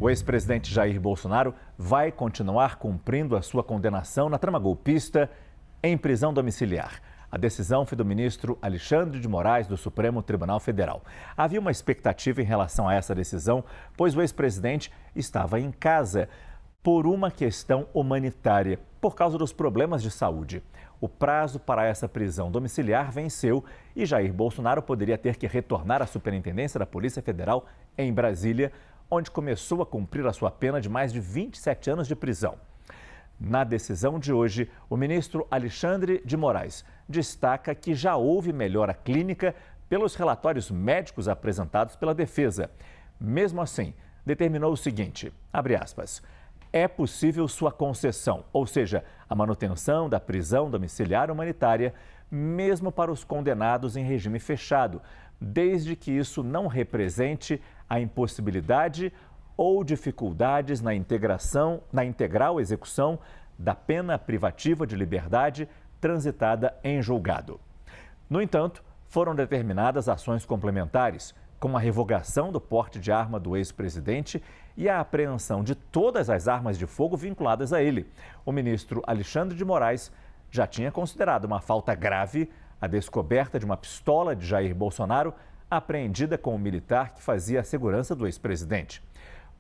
O ex-presidente Jair Bolsonaro vai continuar cumprindo a sua condenação na trama golpista em prisão domiciliar. A decisão foi do ministro Alexandre de Moraes, do Supremo Tribunal Federal. Havia uma expectativa em relação a essa decisão, pois o ex-presidente estava em casa por uma questão humanitária, por causa dos problemas de saúde. O prazo para essa prisão domiciliar venceu e Jair Bolsonaro poderia ter que retornar à Superintendência da Polícia Federal em Brasília, onde começou a cumprir a sua pena de mais de 27 anos de prisão. Na decisão de hoje, o ministro Alexandre de Moraes destaca que já houve melhora clínica pelos relatórios médicos apresentados pela defesa. Mesmo assim, determinou o seguinte, abre aspas, é possível sua concessão, ou seja, a manutenção da prisão domiciliar humanitária, mesmo para os condenados em regime fechado, desde que isso não represente a impossibilidade ou dificuldades na integral execução da pena privativa de liberdade transitada em julgado. No entanto, foram determinadas ações complementares, como a revogação do porte de arma do ex-presidente e a apreensão de todas as armas de fogo vinculadas a ele. O ministro Alexandre de Moraes já tinha considerado uma falta grave a descoberta de uma pistola de Jair Bolsonaro apreendida com o militar que fazia a segurança do ex-presidente.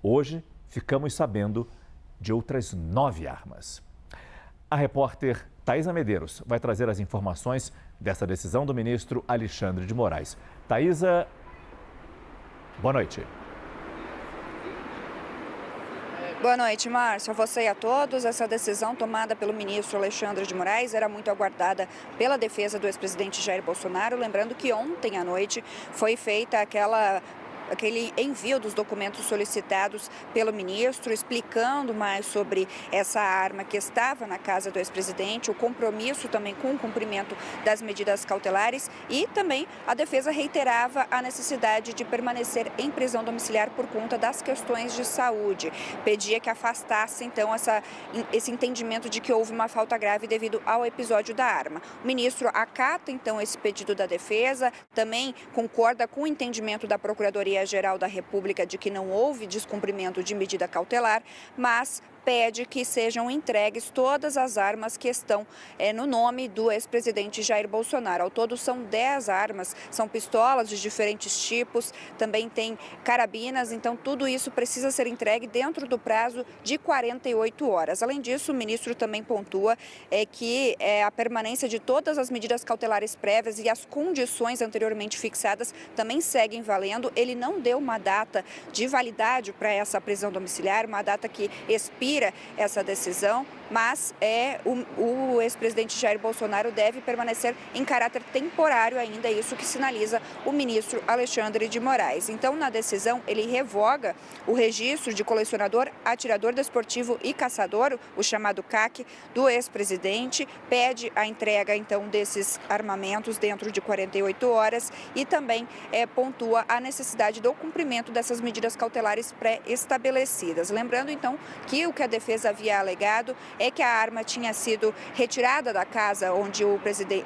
Hoje, ficamos sabendo de outras 9 armas. A repórter Thaisa Medeiros vai trazer as informações dessa decisão do ministro Alexandre de Moraes. Thaisa, boa noite. Boa noite, Márcio. A você e a todos. Essa decisão tomada pelo ministro Alexandre de Moraes era muito aguardada pela defesa do ex-presidente Jair Bolsonaro. Lembrando que ontem à noite foi feita aquele envio dos documentos solicitados pelo ministro, explicando mais sobre essa arma que estava na casa do ex-presidente, o compromisso também com o cumprimento das medidas cautelares e também a defesa reiterava a necessidade de permanecer em prisão domiciliar por conta das questões de saúde. Pedia que afastasse, então, esse entendimento de que houve uma falta grave devido ao episódio da arma. O ministro acata, então, esse pedido da defesa, também concorda com o entendimento da Procuradoria-Geral da República de que não houve descumprimento de medida cautelar, mas pede que sejam entregues todas as armas que estão no nome do ex-presidente Jair Bolsonaro. Ao todo são 10 armas, são pistolas de diferentes tipos, também tem carabinas, então tudo isso precisa ser entregue dentro do prazo de 48 horas. Além disso, o ministro também pontua que a permanência de todas as medidas cautelares prévias e as condições anteriormente fixadas também seguem valendo. Ele não deu uma data de validade para essa prisão domiciliar, uma data que expira essa decisão, mas o ex-presidente Jair Bolsonaro deve permanecer em caráter temporário ainda, isso que sinaliza o ministro Alexandre de Moraes. Então, na decisão, ele revoga o registro de colecionador, atirador desportivo e caçador, o chamado CAC, do ex-presidente, pede a entrega, então, desses armamentos dentro de 48 horas e também pontua a necessidade do cumprimento dessas medidas cautelares pré-estabelecidas. Lembrando, então, que o que a defesa havia alegado é que a arma tinha sido retirada da casa onde o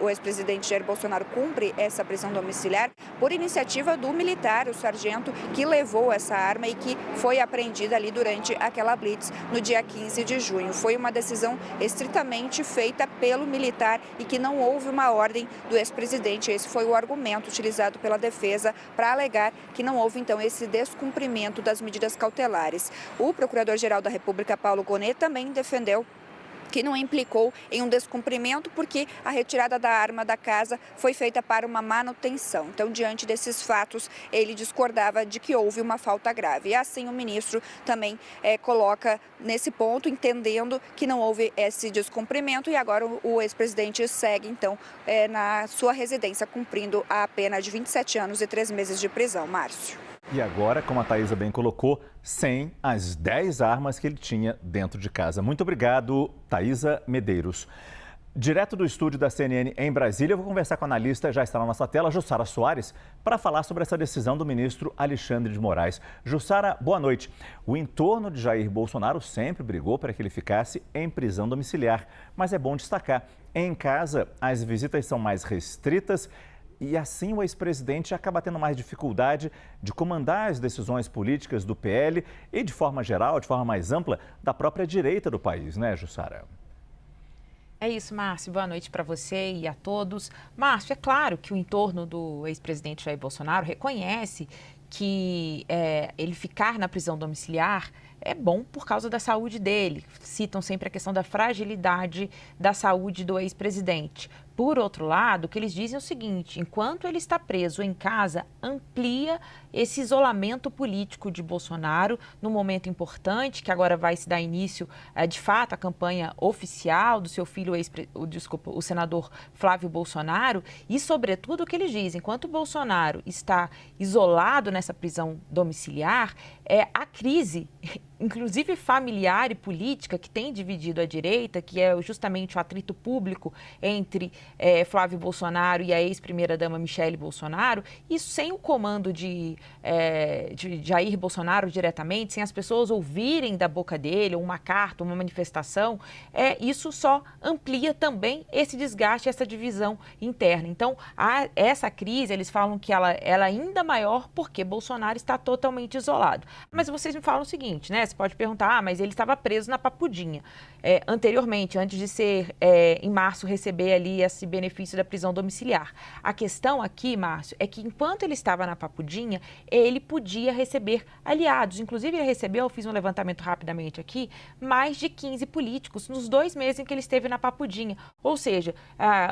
ex-presidente Jair Bolsonaro cumpre essa prisão domiciliar por iniciativa do militar, o sargento que levou essa arma e que foi apreendida ali durante aquela blitz no dia 15 de junho. Foi uma decisão estritamente feita pelo militar e que não houve uma ordem do ex-presidente. Esse foi o argumento utilizado pela defesa para alegar que não houve, então, esse descumprimento das medidas cautelares. O Procurador-Geral da República, Paulo Gonet, também defendeu que não implicou em um descumprimento porque a retirada da arma da casa foi feita para uma manutenção. Então, diante desses fatos, ele discordava de que houve uma falta grave. E assim o ministro também coloca nesse ponto, entendendo que não houve esse descumprimento e agora o ex-presidente segue, então, na sua residência, cumprindo a pena de 27 anos e 3 meses de prisão. Márcio. E agora, como a Thaisa bem colocou, sem as 10 armas que ele tinha dentro de casa. Muito obrigado, Thaisa Medeiros. Direto do estúdio da CNN em Brasília, eu vou conversar com a analista, já está na nossa tela, Jussara Soares, para falar sobre essa decisão do ministro Alexandre de Moraes. Jussara, boa noite. O entorno de Jair Bolsonaro sempre brigou para que ele ficasse em prisão domiciliar, mas é bom destacar, em casa as visitas são mais restritas e assim o ex-presidente acaba tendo mais dificuldade de comandar as decisões políticas do PL e, de forma geral, de forma mais ampla, da própria direita do país, né, Jussara? É isso, Márcio. Boa noite para você e a todos. Márcio, é claro que o entorno do ex-presidente Jair Bolsonaro reconhece que ele ficar na prisão domiciliar é bom por causa da saúde dele. Citam sempre a questão da fragilidade da saúde do ex-presidente. Por outro lado, o que eles dizem é o seguinte: enquanto ele está preso em casa, amplia esse isolamento político de Bolsonaro num momento importante, que agora vai se dar início, de fato, à campanha oficial do seu filho, o senador Flávio Bolsonaro. E, sobretudo, o que eles dizem: enquanto o Bolsonaro está isolado nessa prisão domiciliar, a crise, inclusive familiar e política, que tem dividido a direita, que é justamente o atrito público entre Flávio Bolsonaro e a ex-primeira-dama Michele Bolsonaro, isso sem o comando de Jair Bolsonaro diretamente, sem as pessoas ouvirem da boca dele uma carta, uma manifestação, isso só amplia também esse desgaste, essa divisão interna. Então, essa crise, eles falam que ela é ainda maior porque Bolsonaro está totalmente isolado. Mas vocês me falam o seguinte, né? Você pode perguntar, mas ele estava preso na Papudinha. Anteriormente, antes de ser, em março, receber ali esse benefício da prisão domiciliar. A questão aqui, Márcio, é que enquanto ele estava na Papudinha, ele podia receber aliados. Inclusive, ele recebeu, eu fiz um levantamento rapidamente aqui, mais de 15 políticos nos 2 meses em que ele esteve na Papudinha. Ou seja,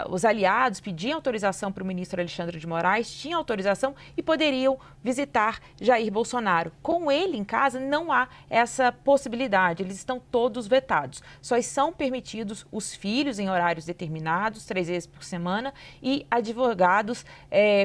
os aliados pediam autorização para o ministro Alexandre de Moraes, tinham autorização e poderiam visitar Jair Bolsonaro. Com ele em casa, não há essa possibilidade, eles estão todos vetados. Só são permitidos os filhos em horários determinados, 3 vezes por semana, e advogados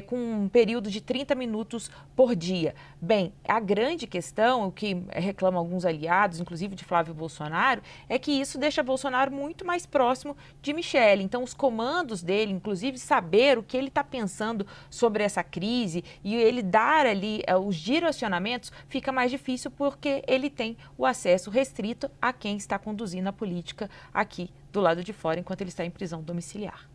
com um período de 30 minutos por dia. Bem, a grande questão, o que reclamam alguns aliados, inclusive de Flávio Bolsonaro, é que isso deixa Bolsonaro muito mais próximo de Michele. Então, os comandos dele, inclusive saber o que ele está pensando sobre essa crise e ele dar ali os direcionamentos, fica mais difícil porque ele tem o acesso restrito a quem está conduzindo a política aqui do lado de fora, enquanto ele está em prisão domiciliar.